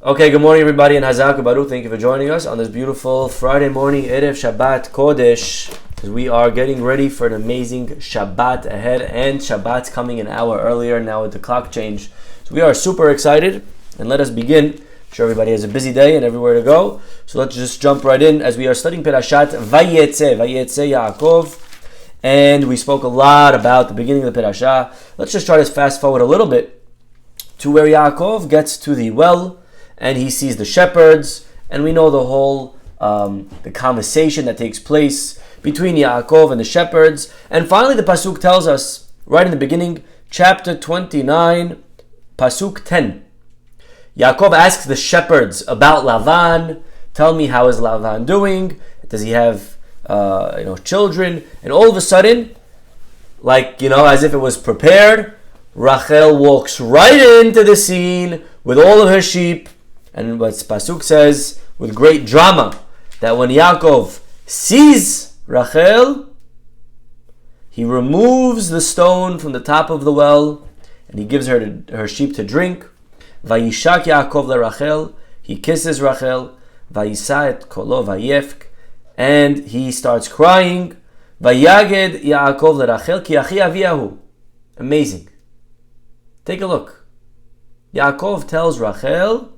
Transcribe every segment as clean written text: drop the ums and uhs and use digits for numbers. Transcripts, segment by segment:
Okay, good morning everybody and Hazak Baruch. Thank you for joining us on this beautiful Friday morning, Erev Shabbat Kodesh, because we are getting ready for an amazing Shabbat ahead, and Shabbat's coming an hour earlier now with the clock change. So we are super excited, and let us begin. I'm sure everybody has a busy day and everywhere to go. So let's just jump right in as we are studying Perashat Vayetze Yaakov. And we spoke a lot about the beginning of the Perashah. Let's just try to fast forward a little bit to where Yaakov gets to the well and he sees the shepherds, and we know the whole the conversation that takes place between Yaakov and the shepherds. And finally the Pasuk tells us, right in the beginning, chapter 29, Pasuk 10. Yaakov asks the shepherds about Lavan. Tell me, how is Lavan doing? Does he have children? And all of a sudden, as if it was prepared, Rachel walks right into the scene with all of her sheep. And what Pasuk says with great drama, that when Yaakov sees Rachel, he removes the stone from the top of the well and he gives her sheep to drink. Vayishak Yaakov leRachel, he kisses Rachel. Vayisa et kolo vayefk, and he starts crying. Vayaged Yaakov leRachel ki achi aviyahu. Amazing. Take a look. Yaakov tells Rachel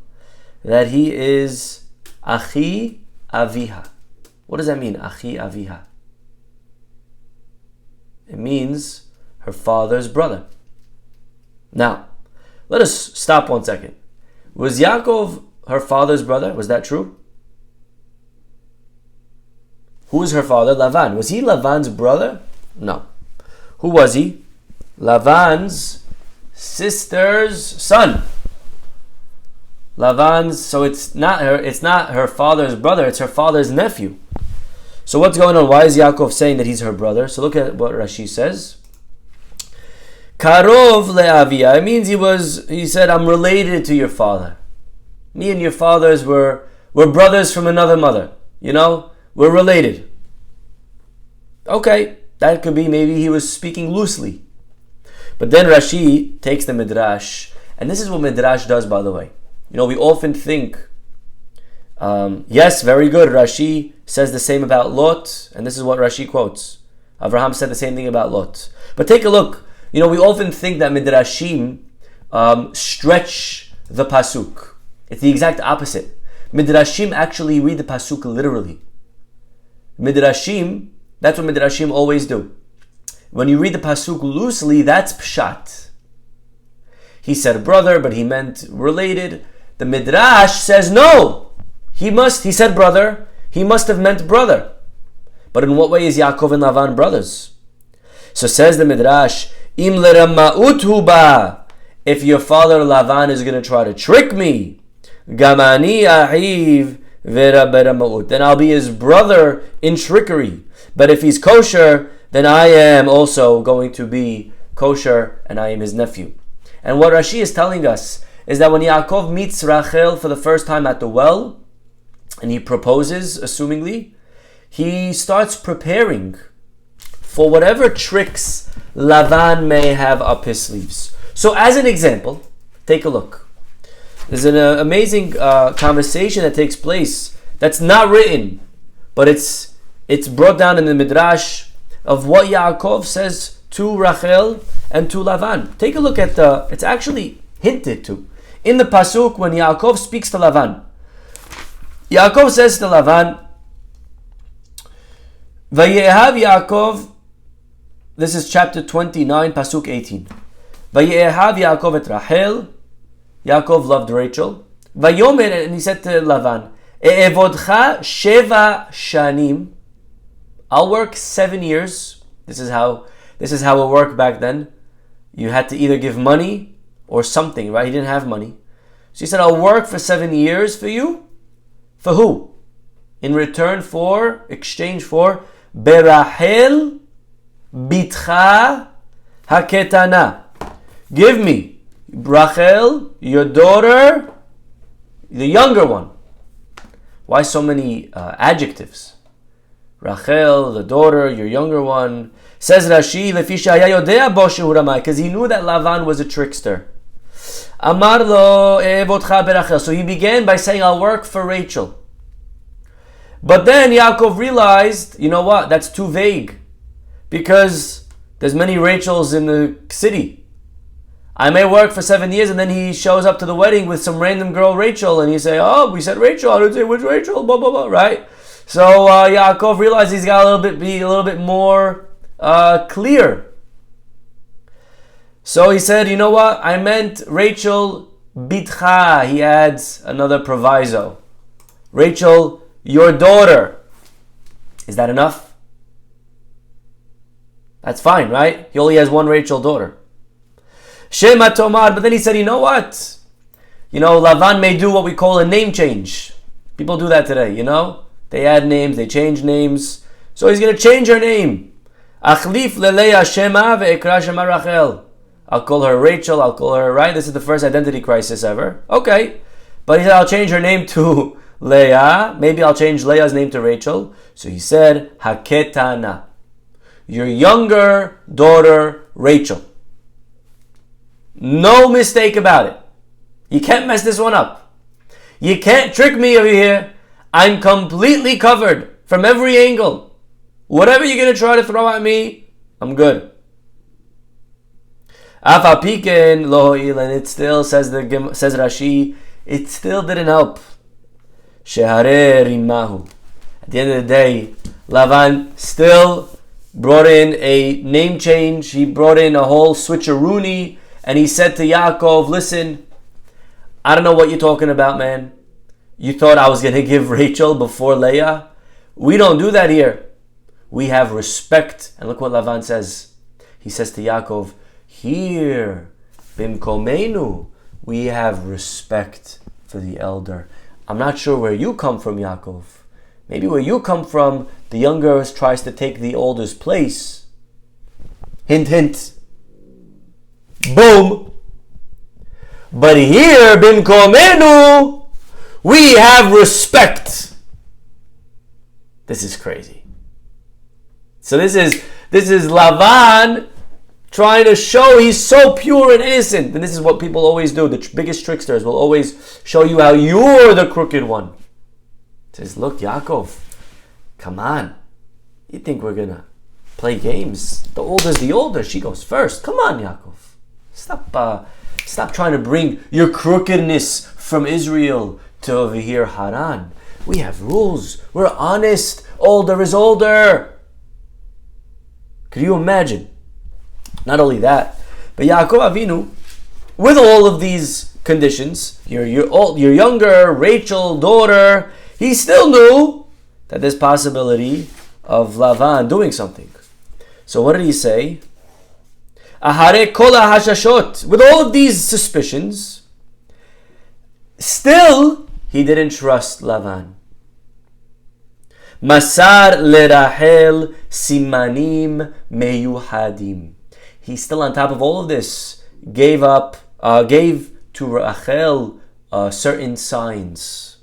that he is Achi Aviha. What does that mean, Achi Aviha? It means her father's brother. Now, let us stop 1 second. Was Yaakov her father's brother? Was that true? Who is her father? Lavan. Was he Lavan's brother? No. Who was he? Lavan's sister's son. So it's not her father's brother, it's her father's nephew. So what's going on? Why is Yaakov saying that he's her brother? So look at what Rashi says. Karov le'avia. It means he said, I'm related to your father. Me and your fathers were brothers from another mother. We're related. Okay, that could be, maybe he was speaking loosely. But then Rashi takes the Midrash, and this is what Midrash does, by the way. We often think, yes, very good, Rashi says the same about Lot, and this is what Rashi quotes. Abraham said the same thing about Lot. But take a look. We often think that Midrashim stretch the Pasuk. It's the exact opposite. Midrashim actually read the Pasuk literally. Midrashim, that's what Midrashim always do. When you read the Pasuk loosely, that's Pshat. He said brother, but he meant related. The Midrash says no. He said brother, he must have meant brother. But in what way is Yaakov and Lavan brothers? So says the Midrash, Im lerama'ut huba. If your father Lavan is going to try to trick me, Gamani ahiv vera berama'ut, then I'll be his brother in trickery. But if he's kosher, then I am also going to be kosher and I am his nephew. And what Rashi is telling us is that when Yaakov meets Rachel for the first time at the well, and he proposes, assumingly, he starts preparing for whatever tricks Lavan may have up his sleeves. So as an example, take a look. There's an amazing conversation that takes place that's not written, but it's brought down in the Midrash of what Yaakov says to Rachel and to Lavan. Take a look at it's actually hinted to in the Pasuk when Yaakov speaks to Lavan. Yaakov says to Lavan, Vayehav Yaakov, this is chapter 29, Pasuk 18. Vayehav Yaakov et Rachel, Yaakov loved Rachel. Vayomer, and he said to Lavan, E'evodcha sheva shanim, I'll work 7 years. This is how it worked back then. You had to either give money or something, right? He didn't have money. So he said, I'll work for 7 years for you. For who? In exchange for Berachel bitcha haketana. Give me Rachel, your daughter, the younger one. Why so many adjectives? Rachel, the daughter, your younger one. Says Rashi, because he knew that Lavan was a trickster. Amar lo e'evotcha berachel. So he began by saying, I'll work for Rachel. But then Yaakov realized, you know what, that's too vague. Because there's many Rachels in the city. I may work for 7 years and then he shows up to the wedding with some random girl, Rachel, and he say, oh, we said Rachel, I didn't say which Rachel, blah, blah, blah, right? So Yaakov realized he's got be a little bit more clear. So he said, you know what, I meant Rachel bitcha. He adds another proviso. Rachel, your daughter. Is that enough? That's fine, right? He only has one Rachel daughter. Shema Tomar, but then he said, you know what? You know, Lavan may do what we call a name change. People do that today, you know? They add names, they change names. So he's going to change her name. Achlif leleya Shema ve'ekra Shema Rachel. I'll call her Rachel, I'll call her, right? This is the first identity crisis ever. Okay. But he said, I'll change her name to Leah. Maybe I'll change Leah's name to Rachel. So he said, Haketana. Your younger daughter, Rachel. No mistake about it. You can't mess this one up. You can't trick me over here. I'm completely covered from every angle. Whatever you're going to try to throw at me, I'm good. Afapiken lo'il, and it still says Rashi, it still didn't help. Shehare rimahu. At the end of the day, Lavan still brought in a name change. He brought in a whole switcheroony, and he said to Yaakov, listen, I don't know what you're talking about, man. You thought I was going to give Rachel before Leah? We don't do that here. We have respect. And look what Lavan says. He says to Yaakov, here, bimkomenu, we have respect for the elder. I'm not sure where you come from, Yaakov. Maybe where you come from, the younger tries to take the older's place. Hint, hint. Boom. But here, bimkomenu, we have respect. This is crazy. So this is Lavan trying to show he's so pure and innocent. And this is what people always do. The biggest tricksters will always show you how you're the crooked one. He says, look, Yaakov, come on. You think we're going to play games? The older's the older. She goes first. Come on, Yaakov. Stop trying to bring your crookedness from Israel to over here, Haran. We have rules. We're honest. Older is older. Could you imagine? Not only that, but Yaakov Avinu, with all of these conditions, your younger Rachel daughter, he still knew that there's possibility of Lavan doing something. So what did he say? Ahare kol hashashot. With all of these suspicions, still he didn't trust Lavan. Masar lerachel simanim meyuhadim. He still, on top of all of this, gave to Rachel certain signs.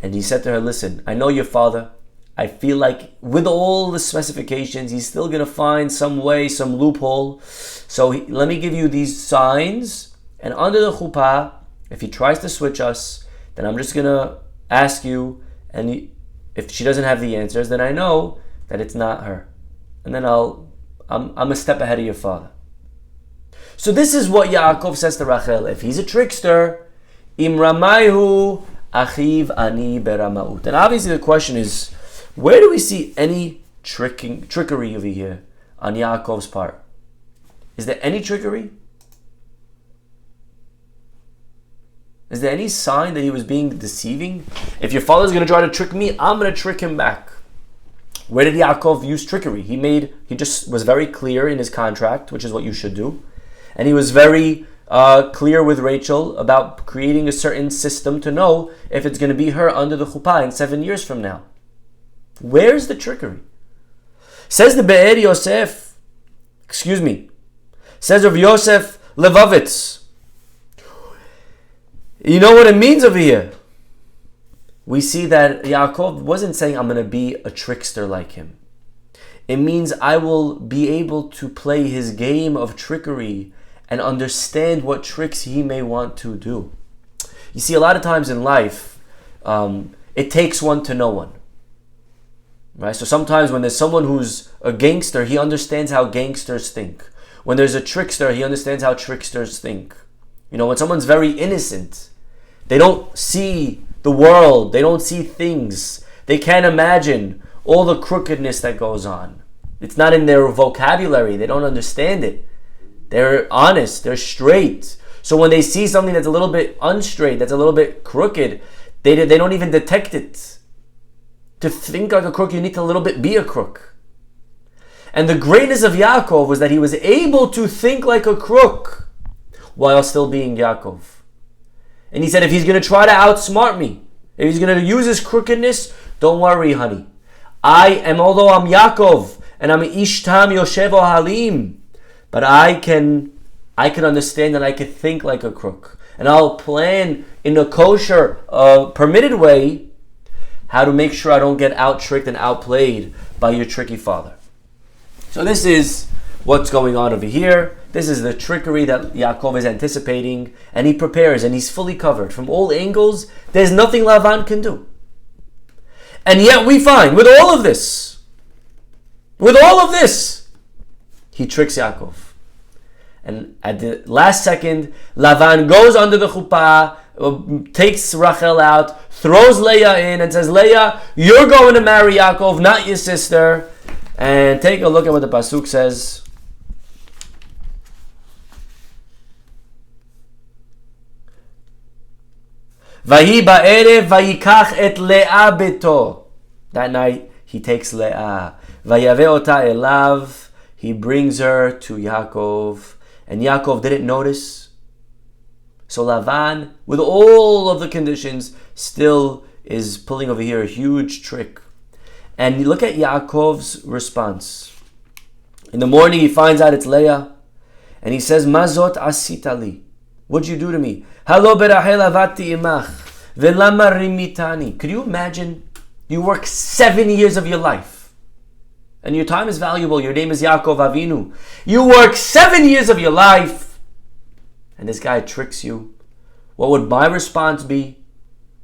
And he said to her, listen, I know your father. I feel like with all the specifications, he's still going to find some way, some loophole. So let me give you these signs. And under the chuppah, if he tries to switch us, then I'm just going to ask you. And if she doesn't have the answers, then I know that it's not her. And then I'm a step ahead of your father. So this is what Yaakov says to Rachel. If he's a trickster, im ramayhu achiv ani beramaut. And obviously the question is, where do we see any trickery over here on Yaakov's part? Is there any trickery? Is there any sign that he was being deceiving? If your father's going to try to trick me, I'm going to trick him back. Where did Yaakov use trickery? He just was very clear in his contract, which is what you should do. And he was very clear with Rachel about creating a certain system to know if it's going to be her under the chuppah in 7 years from now. Where's the trickery? Says the Be'er Yosef, says of Yosef Levovitz. You know what it means over here? We see that Yaakov wasn't saying, I'm going to be a trickster like him. It means I will be able to play his game of trickery and understand what tricks he may want to do. You see, a lot of times in life, it takes one to know one. Right? So sometimes when there's someone who's a gangster, he understands how gangsters think. When there's a trickster, he understands how tricksters think. When someone's very innocent, they don't see the world, they don't see things, they can't imagine all the crookedness that goes on. It's not in their vocabulary, they don't understand it. They're honest, they're straight. So when they see something that's a little bit unstraight, that's a little bit crooked, they don't even detect it. To think like a crook, you need to a little bit be a crook. And the greatness of Yaakov was that he was able to think like a crook while still being Yaakov. And he said, if he's going to try to outsmart me, if he's going to use his crookedness, don't worry, honey. Although I'm Yaakov, and I'm Ishtam Yoshevo Halim, but I can understand and I can think like a crook. And I'll plan in a kosher, permitted way, how to make sure I don't get out-tricked and outplayed by your tricky father. So this is what's going on over here. This is the trickery that Yaakov is anticipating, and he prepares, and he's fully covered. From all angles, there's nothing Lavan can do. And yet we find, with all of this, he tricks Yaakov. And at the last second, Lavan goes under the chuppah, takes Rachel out, throws Leah in, and says, Leah, you're going to marry Yaakov, not your sister. And take a look at what the pasuk says. Vahi ba'erev vayikach et Leah beto. That night he takes Leah. Vayave ota elav. He brings her to Yaakov. And Yaakov didn't notice. So Lavan, with all of the conditions, still is pulling over here a huge trick. And you look at Yaakov's response. In the morning he finds out it's Leah. And he says, Mazot asitali. What'd you do to me? Halo berachel avati imach. Velama rimitani. Could you imagine? You work 7 years of your life. And your time is valuable. Your name is Yaakov Avinu. You work 7 years of your life. And this guy tricks you. What would my response be?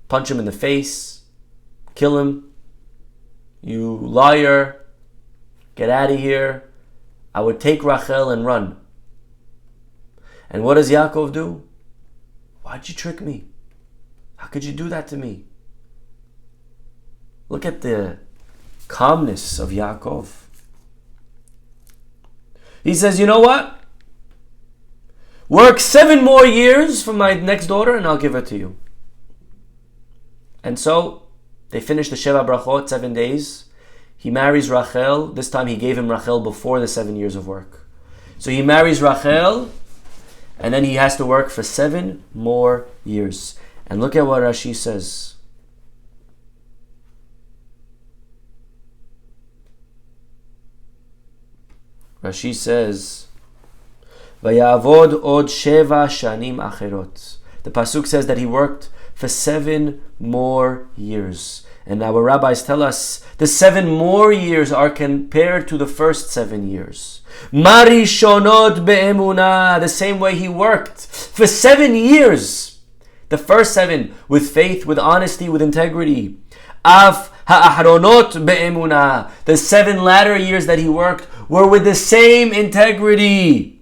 Punch him in the face. Kill him. You liar. Get out of here. I would take Rachel and run. And what does Yaakov do? Why'd you trick me? How could you do that to me? Look at the calmness of Yaakov. He says, you know what? Work 7 more years for my next daughter and I'll give her to you. And so they finish the Sheva Brachot, 7 days. He marries Rachel. This time he gave him Rachel before the 7 years of work. So he marries Rachel, and then he has to work for 7 more years. And look at what Rashi says. Rashi says, Vayavod od sheva shanim acherot. The pasuk says that he worked for 7 more years. And our rabbis tell us the 7 more years are compared to the first 7 years. Marishonot be'emunah, the same way he worked for 7 years. The first 7 with faith, with honesty, with integrity. Af ha'ahronot be'emunah, the 7 latter years that he worked were with the same integrity.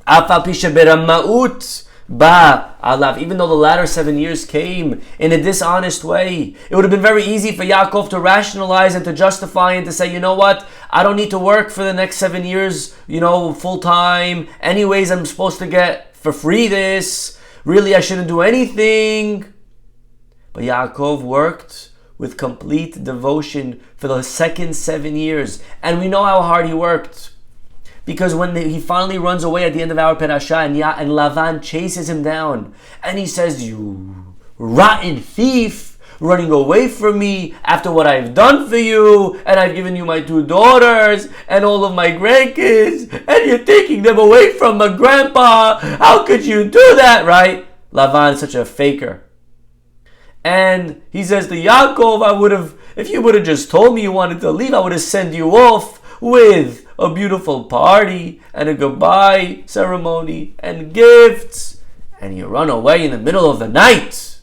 Af al pisha berammaut ba'alav, even though the latter 7 years came in a dishonest way. It would have been very easy for Yaakov to rationalize and to justify and to say, you know what, I don't need to work for the next 7 years, full time. Anyways, I'm supposed to get for free this. Really, I shouldn't do anything. But Yaakov worked with complete devotion for the second 7 years. And we know how hard he worked. Because when he finally runs away at the end of our parasha, and Lavan chases him down, and he says, you rotten thief, running away from me after what I've done for you, and I've given you my 2 daughters, and all of my grandkids, and you're taking them away from my grandpa. How could you do that, right? Lavan is such a faker. And he says to Yaakov, if you would have just told me you wanted to leave, I would have sent you off with a beautiful party and a goodbye ceremony and gifts, and you run away in the middle of the night.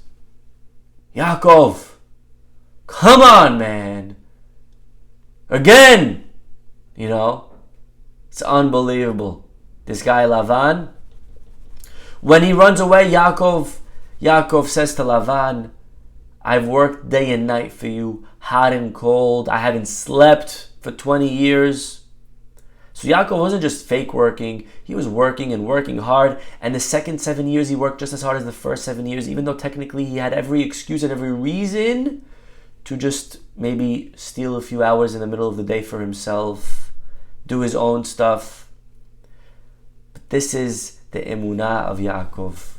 Yaakov, come on, man. Again. It's unbelievable. This guy Lavan, when he runs away, Yaakov says to Lavan, I've worked day and night for you, hot and cold. I haven't slept for 20 years. So Yaakov wasn't just fake working. He was working and working hard. And the second 7 years, he worked just as hard as the first 7 years, even though technically he had every excuse and every reason to just maybe steal a few hours in the middle of the day for himself, do his own stuff. But this is the emunah of Yaakov.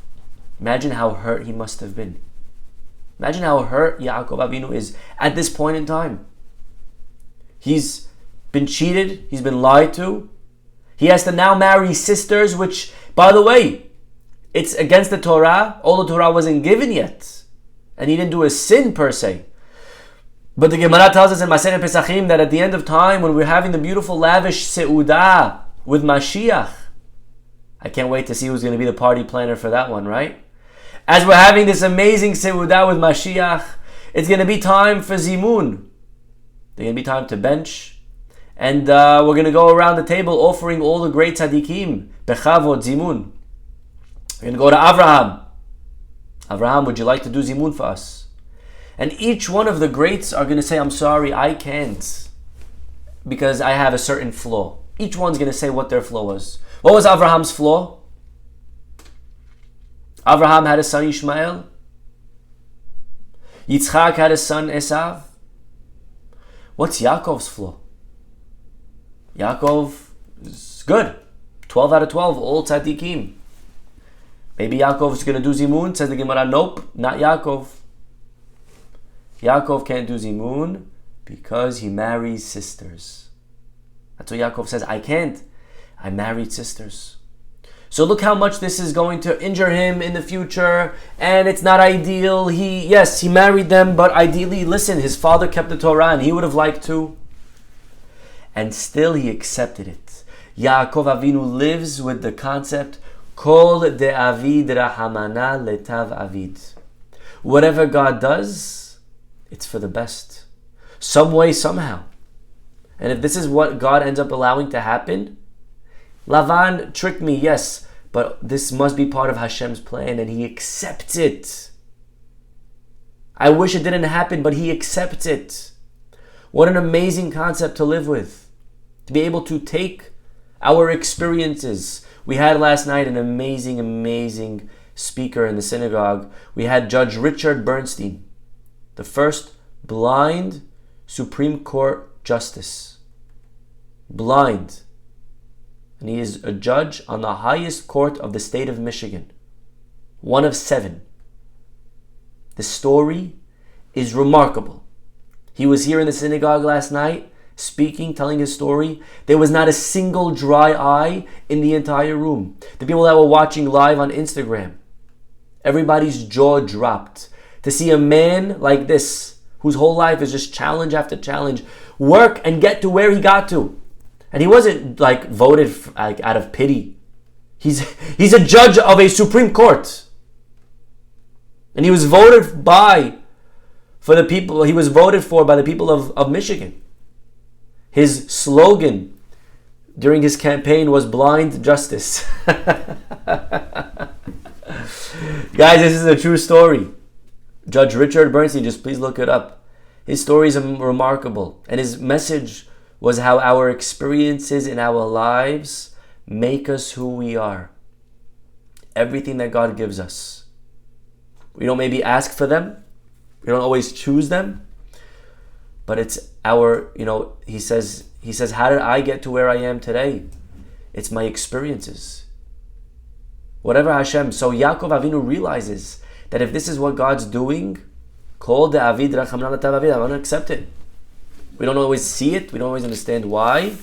Imagine how hurt he must have been. Imagine how hurt Yaakov Avinu is at this point in time. He's been cheated. He's been lied to. He has to now marry sisters, which, by the way, it's against the Torah. All the Torah wasn't given yet. And he didn't do a sin per se. But the Gemara tells us in Masechet Pesachim that at the end of time, when we're having the beautiful lavish Seudah with Mashiach, I can't wait to see who's going to be the party planner for that one, right? As we're having this amazing Seudah with Mashiach, it's going to be time for Zimun. There's going to be time to bench. And we're going to go around the table offering all the great tzaddikim, Bechavod, Zimun. We're going to go to Avraham. Avraham, would you like to do Zimun for us? And each one of the greats are going to say, I'm sorry, I can't, because I have a certain flaw. Each one's going to say what their flaw was. What was Abraham's flaw? Abraham had a son Ishmael. Yitzchak had a son Esav. What's Yaakov's flaw? Yaakov is good. 12 out of 12, all tzaddikim. Maybe Yaakov's going to do Zimun. Says the Gemara, nope, not Yaakov. Yaakov can't do Zimun because he marries sisters. That's what Yaakov says. I can't. I married sisters. So look how much this is going to injure him in the future, and it's not ideal. He married them, but ideally, listen, his father kept the Torah and he would have liked to. And still he accepted it. Yaakov Avinu lives with the concept, Kol de'avid rahamana letav avid. Whatever God does, it's for the best. Some way, somehow. And if this is what God ends up allowing to happen, Lavan tricked me, yes, but this must be part of Hashem's plan, and he accepts it. I wish it didn't happen, but he accepts it. What an amazing concept to live with. To be able to take our experiences. We had last night an amazing, amazing speaker in the synagogue. We had Judge Richard Bernstein, the first blind Supreme Court justice. Blind. And he is a judge on the highest court of the state of Michigan. One of 7. The story is remarkable. He was here in the synagogue last night, speaking, telling his story. There was not a single dry eye in the entire room. The people that were watching live on Instagram, everybody's jaw dropped. To see a man like this, whose whole life is just challenge after challenge, work and get to where he got to. And he wasn't voted out of pity. He's a judge of a Supreme Court. And he was voted by the people of Michigan. His slogan during his campaign was blind justice. Guys, this is a true story. Judge Richard Bernstein, just please look it up. His story is remarkable. And his message was how our experiences in our lives make us who we are. Everything that God gives us. We don't maybe ask for them. We don't always choose them. But it's our, he says, how did I get to where I am today? It's my experiences. Whatever Hashem. So Yaakov Avinu realizes that if this is what God's doing, Kol de'avid rachamna letav avid, I'm going to accept it. We don't always see it. We don't always understand why.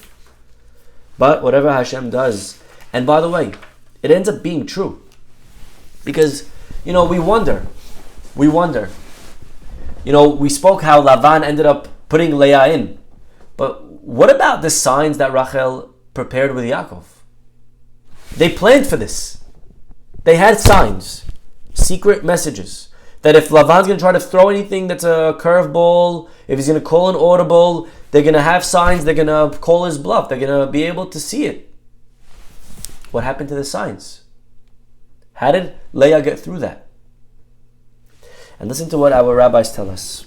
But whatever Hashem does. And by the way, it ends up being true. Because, we wonder. We spoke how Lavan ended up putting Leah in. But what about the signs that Rachel prepared with Yaakov. They planned for this. They had signs, secret messages, that if Lavan's going to try to throw anything that's a curveball, if he's going to call an audible, they're going to have signs, they're going to call his bluff, they're going to be able to see it. What happened to the signs? How did Leah get through that? And listen to what our rabbis tell us.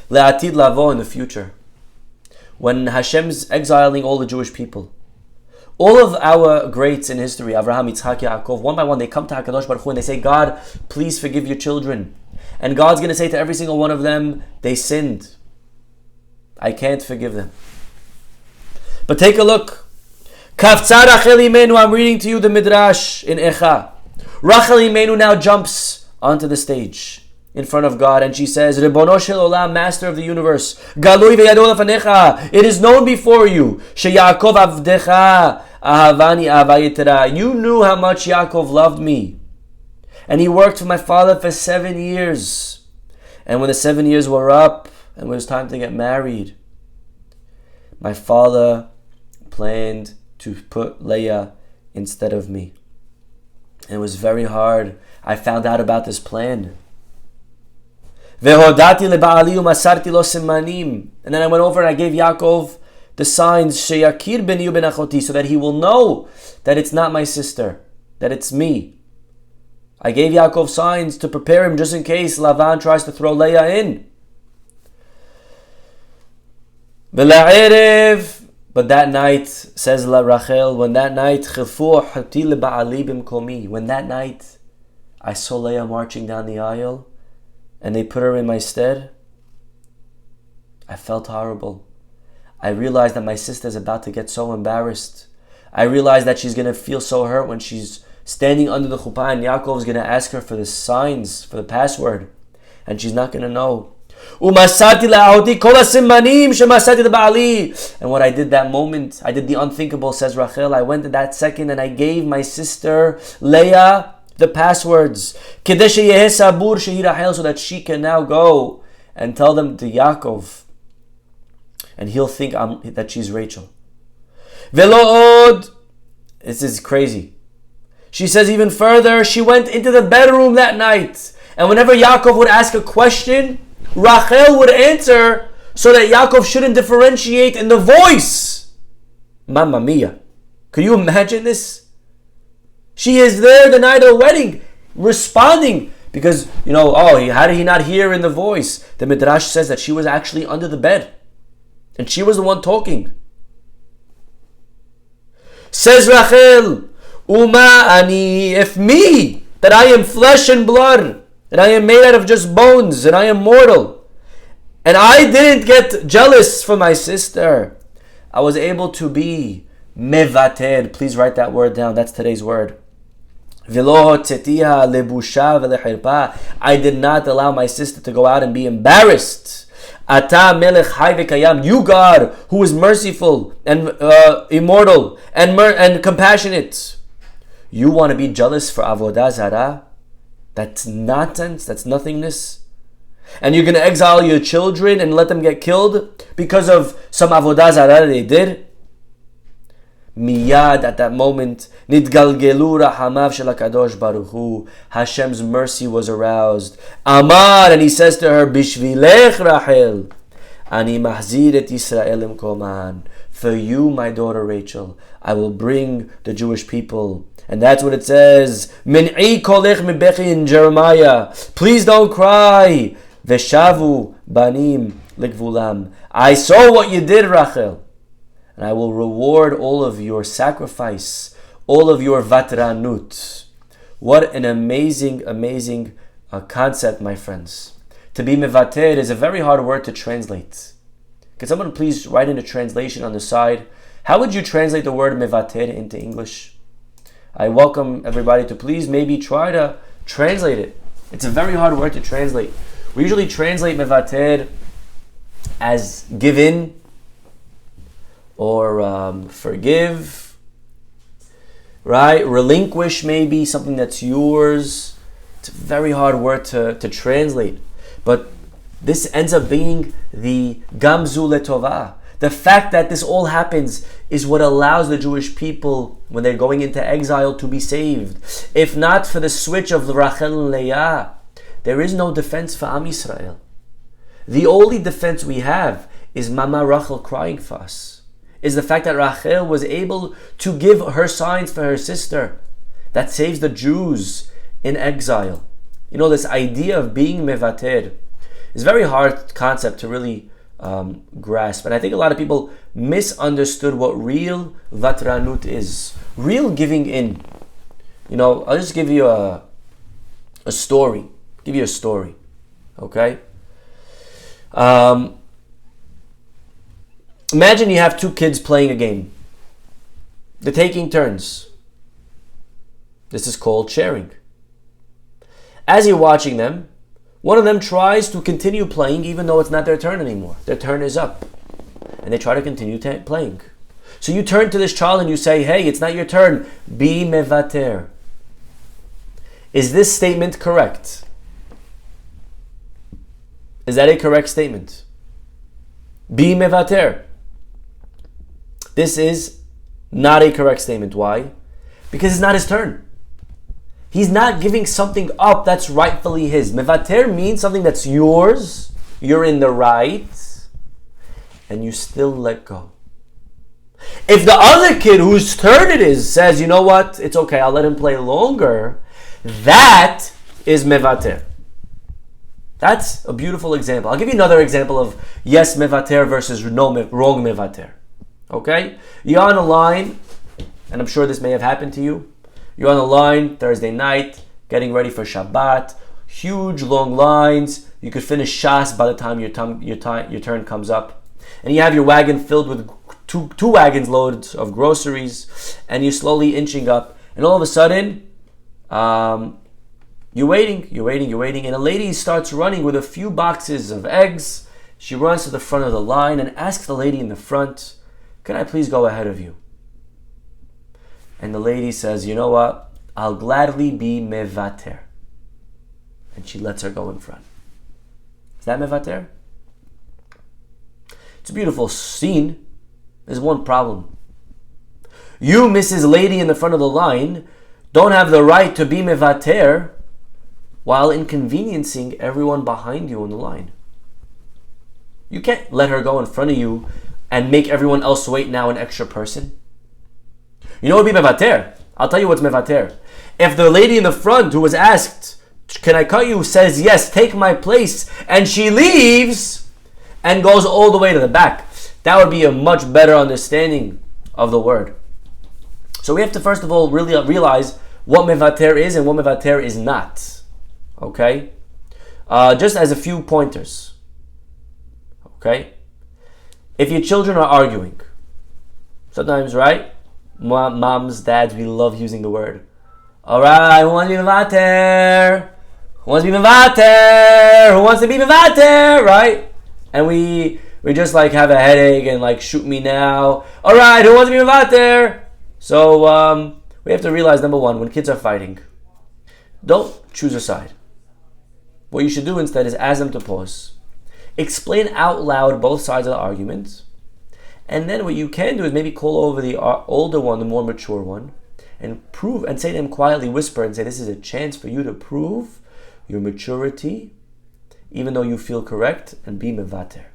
Le'atid lavo, in the future, when Hashem's exiling all the Jewish people, all of our greats in history, Avraham, Yitzhak, Yaakov, one by one, they come to HaKadosh Baruch Hu and they say, God, please forgive your children. And God's going to say to every single one of them, they sinned. I can't forgive them. But take a look. Kafza Rachel Imenu, I'm reading to you the Midrash in Echa. Rachel Imenu now jumps onto the stage in front of God and she says, Ribono shel olam, master of the universe, Galui v'yado lefanecha, it is known before you, sheYaakov avdecha ahavani avayetera. You knew how much Yaakov loved me. And he worked for my father for 7 years. And when the 7 years were up and it was time to get married, my father planned to put Leah instead of me. And it was very hard. I found out about this plan. Vehodati leba'ali umasarti lo simanim. And then I went over and I gave Yaakov the signs, sheyakir ben yu ben achoti, so that he will know that it's not my sister, that it's me. I gave Yaakov signs to prepare him just in case Lavan tries to throw Leah in. Vela'erev, but that night, says La Rachel, when that night, when that night I saw Leah marching down the aisle and they put her in my stead, I felt horrible. I realized that my sister's about to get so embarrassed. I realized that she's going to feel so hurt when she's standing under the chuppah and Yaakov's going to ask her for the signs, for the password, and she's not going to know. And what I did that moment, I did the unthinkable, says Rachel. I went in that second and I gave my sister Leah the passwords, so that she can now go and tell them to Yaakov, and he'll think that she's Rachel. Velo'od, this is crazy. She says even further, she went into the bedroom that night, and whenever Yaakov would ask a question, Rachel would answer so that Yaakov shouldn't differentiate in the voice. Mamma mia. Could you imagine this? She is there the night of the wedding, responding, because, how did he not hear in the voice? The Midrash says that she was actually under the bed, and she was the one talking. Says Rachel, Uma ani, if me, that I am flesh and blood, and I am made out of just bones, and I am mortal, and I didn't get jealous for my sister, I was able to be mevated. Please write that word down. That's today's word. I did not allow my sister to go out and be embarrassed. Ata melech hay v'kayam, you God, who is merciful and immortal and compassionate. You want to be jealous for avodah zarah? That's nonsense. That's nothingness. And you're going to exile your children and let them get killed because of some avodah zarah they did? Miyad, at that moment, nidgalgelu rahamav shel HaKadosh Baruch Hu, Hashem's mercy was aroused. Amar, and he says to her, Bishvilech Rachel, ani mahzir et Yisrael imkoman. For you, my daughter Rachel, I will bring the Jewish people. And that's what it says. Min'i kolech mibechi in Jeremiah. Please don't cry. Veshavu banim likvulam. I saw what you did, Rachel. And I will reward all of your sacrifice, all of your vatranut. What an amazing, amazing concept, my friends. To be mevater is a very hard word to translate. Can someone please write in a translation on the side? How would you translate the word mevater into English? I welcome everybody to please maybe try to translate it. It's a very hard word to translate. We usually translate mevater as give in, or forgive, right? Relinquish, maybe something that's yours. It's a very hard word to translate. But this ends up being the gamzu letovah. The fact that this all happens is what allows the Jewish people, when they're going into exile, to be saved. If not for the switch of Rachel and Leah, there is no defense for Am Yisrael. The only defense we have is Mama Rachel crying for us. Is the fact that Rachel was able to give her signs for her sister. That saves the Jews in exile. You know, this idea of being mevater is a very hard concept to really grasp. And I think a lot of people misunderstood what real vatranut is. Real giving in. You know, I'll just give you a story. Give you a story. Okay? Imagine you have two kids playing a game. They're taking turns. This is called sharing. As you're watching them, one of them tries to continue playing even though it's not their turn anymore. Their turn is up. And they try to continue playing. So you turn to this child and you say, hey, it's not your turn. Be mevater. Is this statement correct? Is that a correct statement? Be mevater. This is not a correct statement. Why? Because it's not his turn. He's not giving something up that's rightfully his. Mevater means something that's yours, you're in the right, and you still let go. If the other kid whose turn it is says, you know what, it's okay, I'll let him play longer, that is mevater. That's a beautiful example. I'll give you another example of yes mevater versus wrong mevater. Okay? You're on a line, and I'm sure this may have happened to you. You're on a line Thursday night, getting ready for Shabbat. Huge long lines. You could finish Shas by the time your turn comes up. And you have your wagon filled with two wagons loads of groceries, and you're slowly inching up. And all of a sudden, you're waiting, and a lady starts running with a few boxes of eggs. She runs to the front of the line and asks the lady in the front, can I please go ahead of you? And the lady says, you know what? I'll gladly be mevater. And she lets her go in front. Is that mevater? It's a beautiful scene. There's one problem. You, Mrs. Lady in the front of the line, don't have the right to be mevater while inconveniencing everyone behind you in the line. You can't let her go in front of you and make everyone else wait now an extra person. You know what would be mevater? I'll tell you what's mevater. If the lady in the front who was asked, can I cut you, says yes, take my place, and she leaves and goes all the way to the back, that would be a much better understanding of the word. So we have to first of all really realize what mevater is and what mevater is not. Okay? Just as a few pointers. Okay? If your children are arguing, sometimes, right? Moms, dads, we love using the word. Alright, who wants to be mevater? Who wants to be mevater? Who wants to be mevater? Right? And we just like have a headache and like shoot me now. Alright, who wants to be mevater? So we have to realize, number one, when kids are fighting, don't choose a side. What you should do instead is ask them to pause. Explain out loud both sides of the argument. And then what you can do is maybe call over the older one, the more mature one, and prove and say to him quietly, whisper and say, this is a chance for you to prove your maturity, even though you feel correct, and be mevater.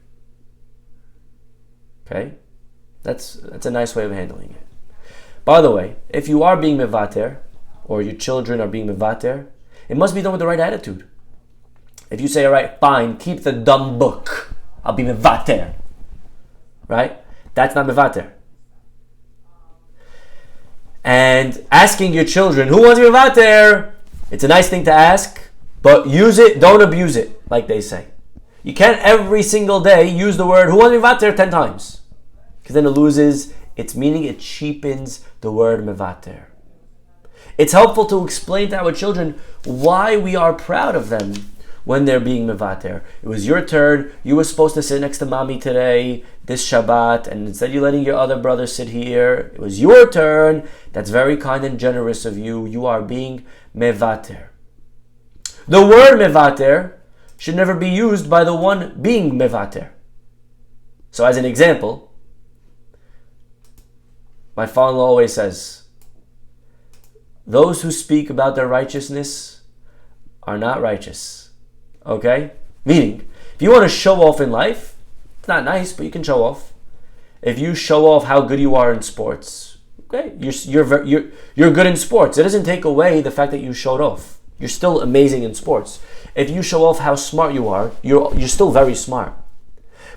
Okay? That's a nice way of handling it. By the way, if you are being mevater, or your children are being mevater, it must be done with the right attitude. If you say, all right, fine, keep the dumb book, I'll be mevater. Right? That's not mevater. And asking your children, who wants to be mevater? It's a nice thing to ask, but use it, don't abuse it, like they say. You can't every single day use the word, who wants to be mevater 10 times. Because then it loses its meaning, it cheapens the word mevater. It's helpful to explain to our children why we are proud of them when they're being mevater. It was your turn. You were supposed to sit next to mommy today, this Shabbat, and instead you're letting your other brother sit here. It was your turn. That's very kind and generous of you. You are being mevater. The word mevater should never be used by the one being mevater. So as an example, my father-in-law always says, those who speak about their righteousness are not righteous. Okay? Meaning, if you want to show off in life, it's not nice, but you can show off. If you show off how good you are in sports, okay, you're good in sports. It doesn't take away the fact that you showed off. You're still amazing in sports. If you show off how smart you are, you're still very smart.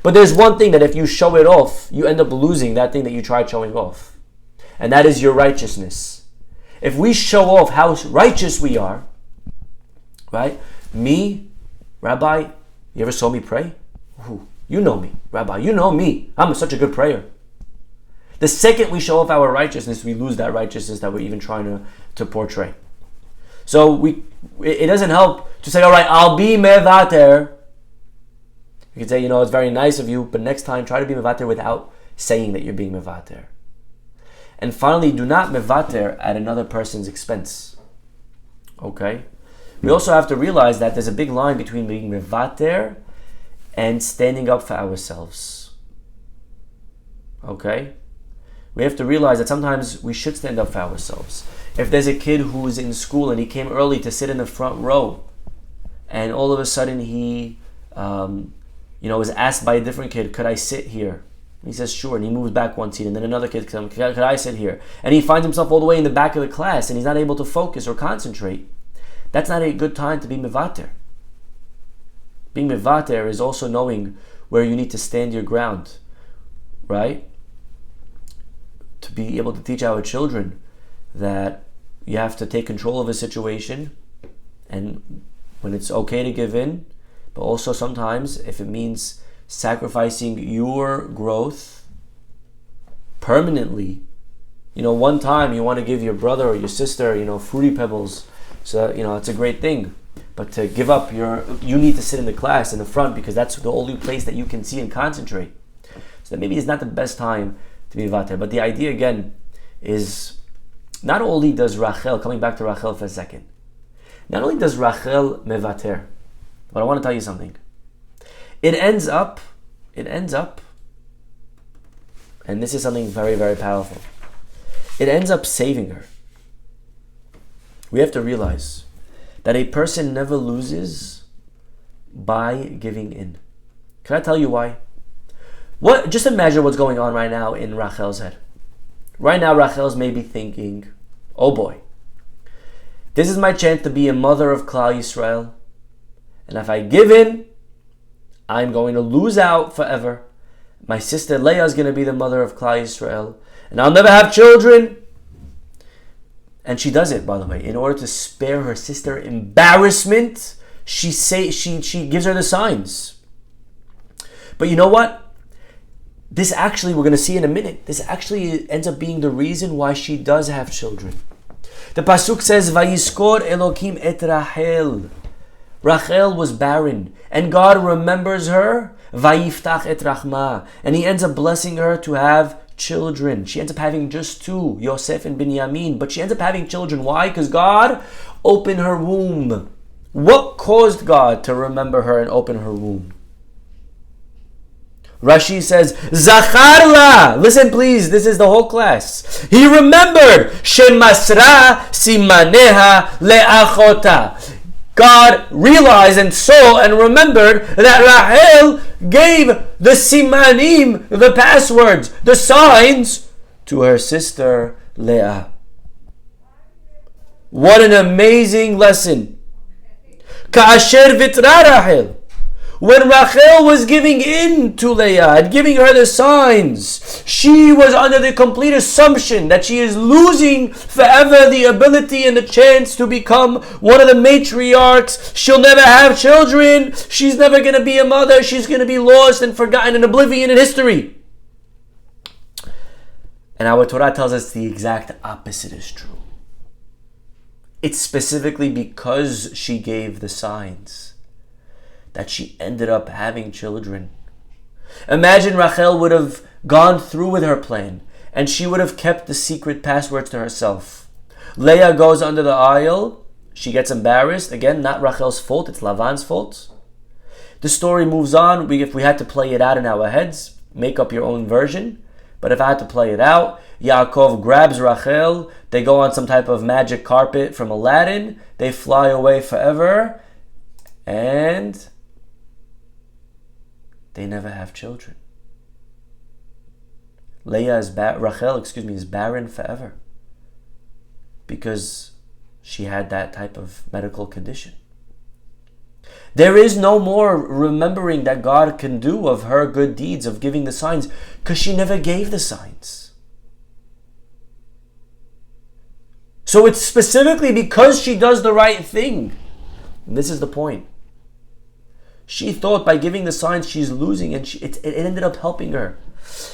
But there's one thing that if you show it off, you end up losing that thing that you tried showing off. And that is your righteousness. If we show off how righteous we are, right? Me, Rabbi, you ever saw me pray? Ooh, you know me, Rabbi, you know me. I'm such a good prayer. The second we show off our righteousness, we lose that righteousness that we're even trying to portray. So it doesn't help to say, all right, I'll be mevater. You can say, it's very nice of you, but next time try to be mevater without saying that you're being mevater. And finally, do not mevater at another person's expense. Okay? We also have to realize that there's a big line between being mevater and standing up for ourselves. Okay? We have to realize that sometimes we should stand up for ourselves. If there's a kid who's in school and he came early to sit in the front row, and all of a sudden he was asked by a different kid, could I sit here? He says, sure, and he moves back one seat, and then another kid comes, could I sit here? And he finds himself all the way in the back of the class, and he's not able to focus or concentrate. That's not a good time to be mevater. Being mevater is also knowing where you need to stand your ground, right? To be able to teach our children that you have to take control of a situation, and when it's okay to give in, but also sometimes if it means sacrificing your growth permanently. One time you want to give your brother or your sister, Fruity Pebbles, so it's a great thing. But to give up you need to sit in the class in the front because that's the only place that you can see and concentrate. So that maybe it's not the best time to be mevater. But the idea again is not only does Rachel, coming back to Rachel for a second, not only does Rachel mevater, but I want to tell you something. It ends up, and this is something very, very powerful. It ends up saving her. We have to realize that a person never loses by giving in. Can I tell you why? Just imagine what's going on right now in Rachel's head. Right now, Rachel's maybe thinking, oh boy, this is my chance to be a mother of Klal Yisrael. And if I give in, I'm going to lose out forever. My sister Leah is going to be the mother of Klal Yisrael. And I'll never have children. And she does it, by the way, in order to spare her sister embarrassment. She gives her the signs. But you know what? This actually, we're going to see in a minute, this actually ends up being the reason why she does have children. The pasuk says, "Vayiskor Elokim et Rachel." Rachel was barren, and God remembers her, Vayiftach et Rachma, and He ends up blessing her to have children. She ends up having just two, Yosef and Binyamin, but she ends up having children. Why? Because God opened her womb. What caused God to remember her and open her womb? Rashi says, Zacharla. Listen please, this is the whole class. He remembered, Shemasra simaneha le'achota. God realized and saw and remembered that Rachel gave the simanim, the passwords, the signs, to her sister Leah. What an amazing lesson. Ka'asher vitra Rachel. When Rachel was giving in to Leah and giving her the signs, she was under the complete assumption that she is losing forever the ability and the chance to become one of the matriarchs. She'll never have children. She's never going to be a mother. She's going to be lost and forgotten in oblivion in history. And our Torah tells us the exact opposite is true. It's specifically because she gave the signs that she ended up having children. Imagine Rachel would have gone through with her plan and she would have kept the secret passwords to herself. Leah goes under the aisle. She gets embarrassed. Again, not Rachel's fault. It's Lavan's fault. The story moves on. If we had to play it out in our heads, make up your own version. But if I had to play it out, Yaakov grabs Rachel. They go on some type of magic carpet from Aladdin. They fly away forever. And they never have children. Rachel is barren forever. Because she had that type of medical condition. There is no more remembering that God can do of her good deeds, of giving the signs, because she never gave the signs. So it's specifically because she does the right thing. And this is the point. She thought by giving the signs she's losing, and it ended up helping her.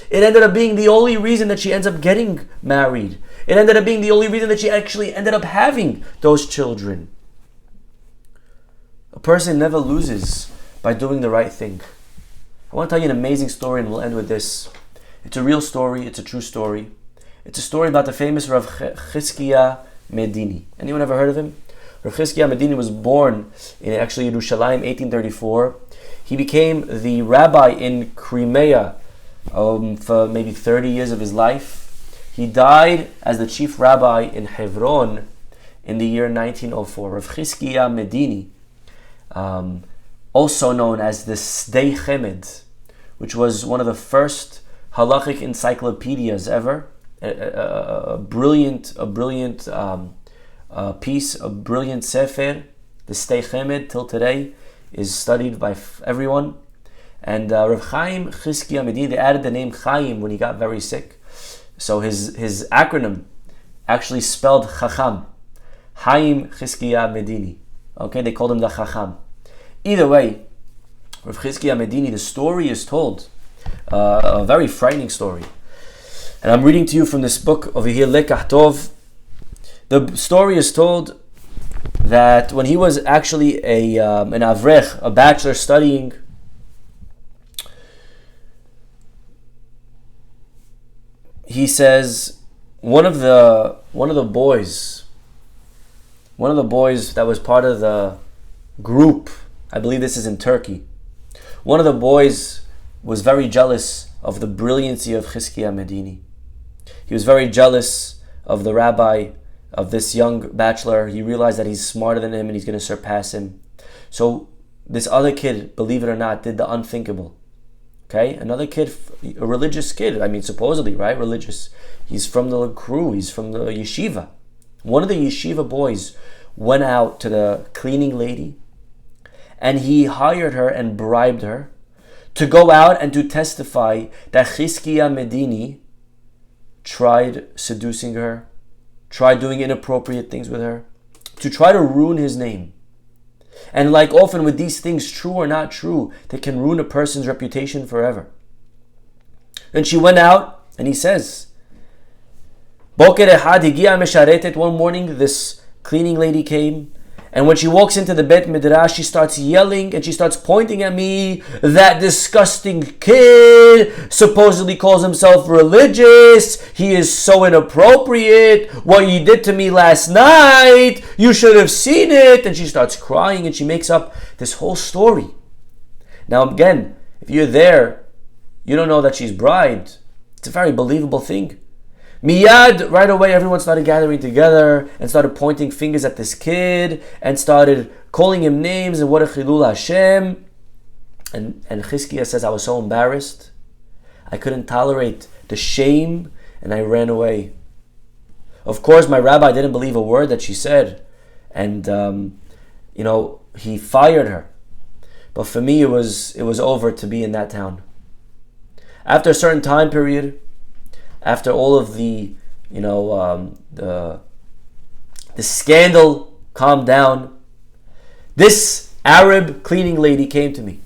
It ended up being the only reason that she ends up getting married. It ended up being the only reason that she actually ended up having those children. A person never loses by doing the right thing. I want to tell you an amazing story, and we'll end with this. It's a real story. It's a true story. It's a story about the famous Rav Chizkiah Medini. Anyone ever heard of him? Rav Chizkiah Medini was born in actually Yerushalayim, 1834. He became the rabbi in Crimea for maybe 30 years of his life. He died as the chief rabbi in Hebron in the year 1904. Rav Chizkiah Medini, also known as the Sdei Chemed, which was one of the first halachic encyclopedias ever. A brilliant piece, a brilliant sefer. The Sdei Chemed till today is studied by everyone. And Rav Chaim Chizkiah Medini, they added the name Chaim when he got very sick. So his acronym actually spelled Chacham. Chaim Chizkiah Medini. Okay, they called him the Chacham. Either way, Rav Chizkiah Medini, the story is told, a very frightening story. And I'm reading to you from this book over here, Lekach Tov. The story is told that when he was actually an avrech, a bachelor studying, he says one of the boys that was part of the group, I believe this is in Turkey, one of the boys was very jealous of the brilliancy of Chizkiah Medini. He was very jealous of the rabbi, of this young bachelor. He realized that he's smarter than him and he's going to surpass him. So this other kid, believe it or not, did the unthinkable. Okay, another kid, a religious kid, supposedly, right, religious. He's from the crew, he's from the yeshiva. One of the yeshiva boys went out to the cleaning lady and he hired her and bribed her to go out and to testify that Chizkiah Medini tried seducing her, tried doing inappropriate things with her, to try to ruin his name. And like often with these things, true or not true, they can ruin a person's reputation forever. And she went out, and he says, Boker Ehad Higia Mesharetet, one morning this cleaning lady came, and when she walks into the Bet Midrash, she starts yelling and she starts pointing at me. That disgusting kid supposedly calls himself religious. He is so inappropriate. What you did to me last night, you should have seen it. And she starts crying and she makes up this whole story. Now again, if you're there, you don't know that she's bribed. It's a very believable thing. Miyad, right away, everyone started gathering together and started pointing fingers at this kid and started calling him names and what a chilul Hashem. And Chizkiah says, I was so embarrassed. I couldn't tolerate the shame and I ran away. Of course, my rabbi didn't believe a word that she said. And, he fired her. But for me, it was over to be in that town. After a certain time period, after all of the scandal calmed down, this Arab cleaning lady came to me.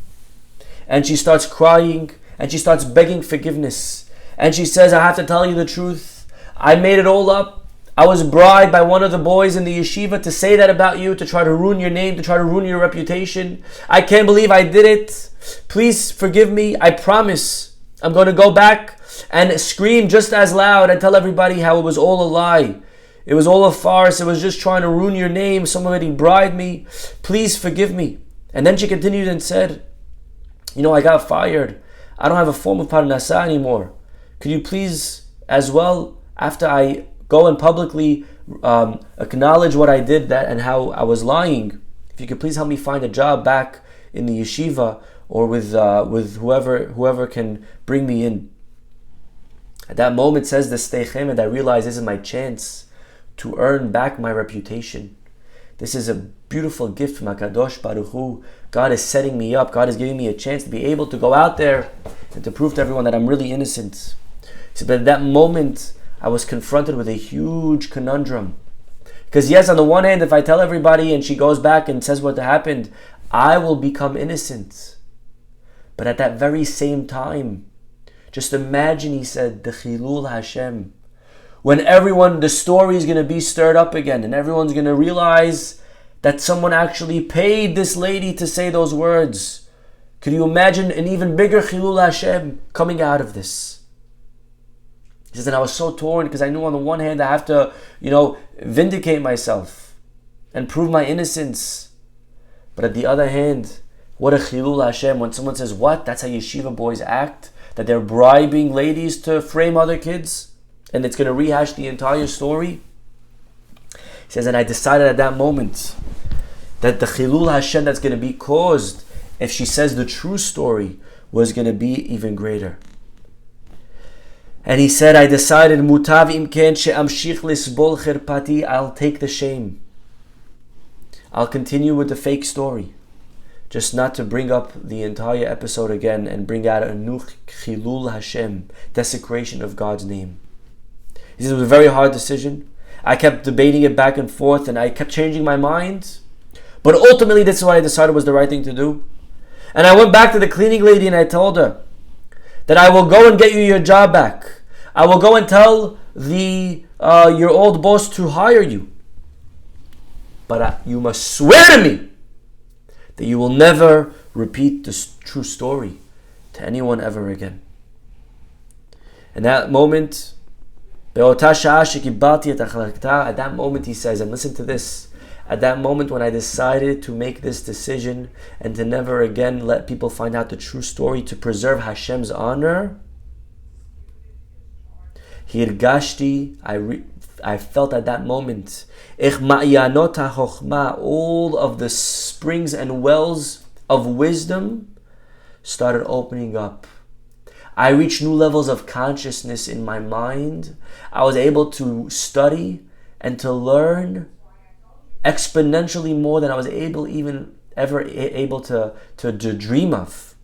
And she starts crying and she starts begging forgiveness. And she says, I have to tell you the truth. I made it all up. I was bribed by one of the boys in the yeshiva to say that about you, to try to ruin your name, to try to ruin your reputation. I can't believe I did it. Please forgive me. I promise I'm going to go back and scream just as loud and tell everybody how it was all a lie. It was all a farce. It was just trying to ruin your name. Somebody bribed me. Please forgive me. And then she continued and said, I got fired. I don't have a form of parnasa anymore. Could you please as well after I go and publicly acknowledge what I did that and how I was lying, if you could please help me find a job back in the yeshiva or with whoever can bring me in. At that moment, says the Sdei Chemed, I realized this is my chance to earn back my reputation. This is a beautiful gift from HaKadosh Baruch Hu. God is setting me up. God is giving me a chance to be able to go out there and to prove to everyone that I'm really innocent. So, but at that moment, I was confronted with a huge conundrum. Because yes, on the one hand, if I tell everybody and she goes back and says what happened, I will become innocent. But at that very same time, just imagine, he said, the Chilul Hashem. When the story is going to be stirred up again and everyone's going to realize that someone actually paid this lady to say those words. Could you imagine an even bigger Chilul Hashem coming out of this? He says, and I was so torn because I knew on the one hand I have to, vindicate myself and prove my innocence. But at the other hand, what a Chilul Hashem when someone says, what? That's how yeshiva boys act? That they're bribing ladies to frame other kids? And it's going to rehash the entire story? He says, and I decided at that moment that the Chilul Hashem that's going to be caused if she says the true story was going to be even greater. And he said, I decided, Mutav imken she'amshich lisbol chirpati, I'll take the shame. I'll continue with the fake story. Just not to bring up the entire episode again and bring out a new Chilul Hashem, desecration of God's name. He says it was a very hard decision. I kept debating it back and forth and I kept changing my mind. But ultimately this is what I decided was the right thing to do. And I went back to the cleaning lady and I told her that I will go and get you your job back. I will go and tell your old boss to hire you. But you must swear to me that you will never repeat this true story to anyone ever again. In that moment, at that moment he says, and listen to this, at that moment when I decided to make this decision and to never again let people find out the true story, to preserve Hashem's honor, I felt at that moment, all of the springs and wells of wisdom started opening up. I reached new levels of consciousness in my mind. I was able to study and to learn exponentially more than I was able to dream of.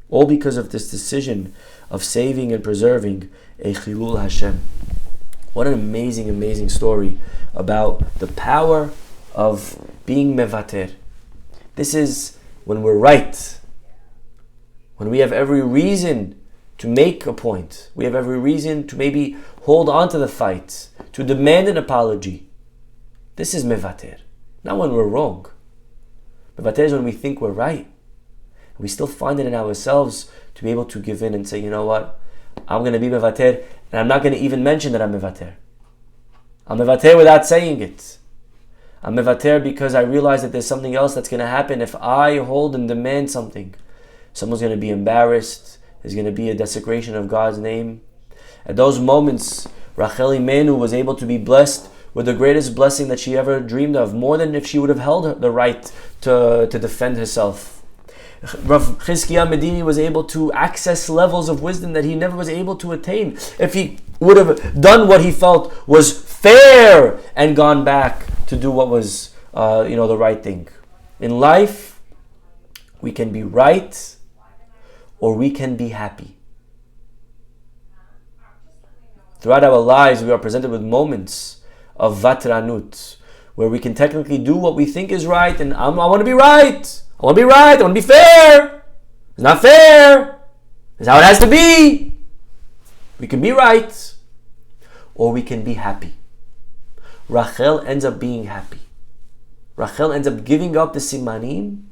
All because of this decision of saving and preserving a Chilul Hashem. What an amazing, amazing story about the power of being mevater. This is when we're right. When we have every reason to make a point. We have every reason to maybe hold on to the fight, to demand an apology. This is mevater. Not when we're wrong. Mevater is when we think we're right. We still find it in ourselves to be able to give in and say, you know what? I'm going to be mevater, and I'm not going to even mention that I'm mevater. I'm mevater without saying it. I'm mevater because I realize that there's something else that's going to happen if I hold and demand something. Someone's going to be embarrassed. There's going to be a desecration of God's name. At those moments, Rachel Imenu was able to be blessed with the greatest blessing that she ever dreamed of, more than if she would have held the right to defend herself. Rav Chizkiah Medini was able to access levels of wisdom that he never was able to attain if he would have done what he felt was fair and gone back to do what was the right thing. In life, we can be right or we can be happy. Throughout our lives, we are presented with moments of vatranut, where we can technically do what we think is right, and I want to be right. I want to be right. I want to be fair. It's not fair. It's how it has to be. We can be right, or we can be happy. Rachel ends up being happy. Rachel ends up giving up the simanim,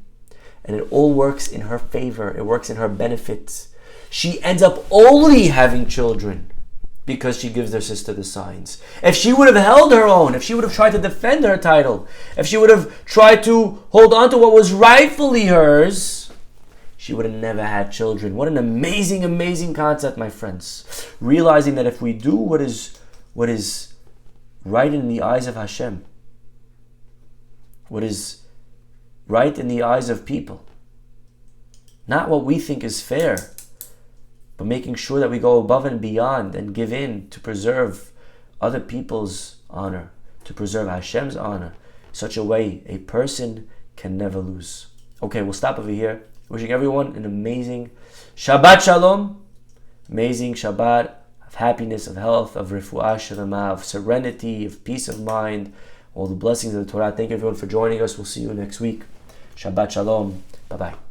and it all works in her favor. It works in her benefit. She ends up only having children because she gives her sister the signs. If she would have held her own, if she would have tried to defend her title, if she would have tried to hold on to what was rightfully hers, she would have never had children. What an amazing, amazing concept, my friends. Realizing that if we do what is what is right in the eyes of Hashem, what is right in the eyes of people. Not what we think is fair, but making sure that we go above and beyond and give in to preserve other people's honor, to preserve Hashem's honor, such a way a person can never lose. Okay, we'll stop over here. Wishing everyone an amazing Shabbat Shalom, amazing Shabbat of happiness, of health, of refuah shlema, of serenity, of peace of mind, all the blessings of the Torah. Thank you everyone for joining us. We'll see you next week. Shabbat Shalom. Bye-bye.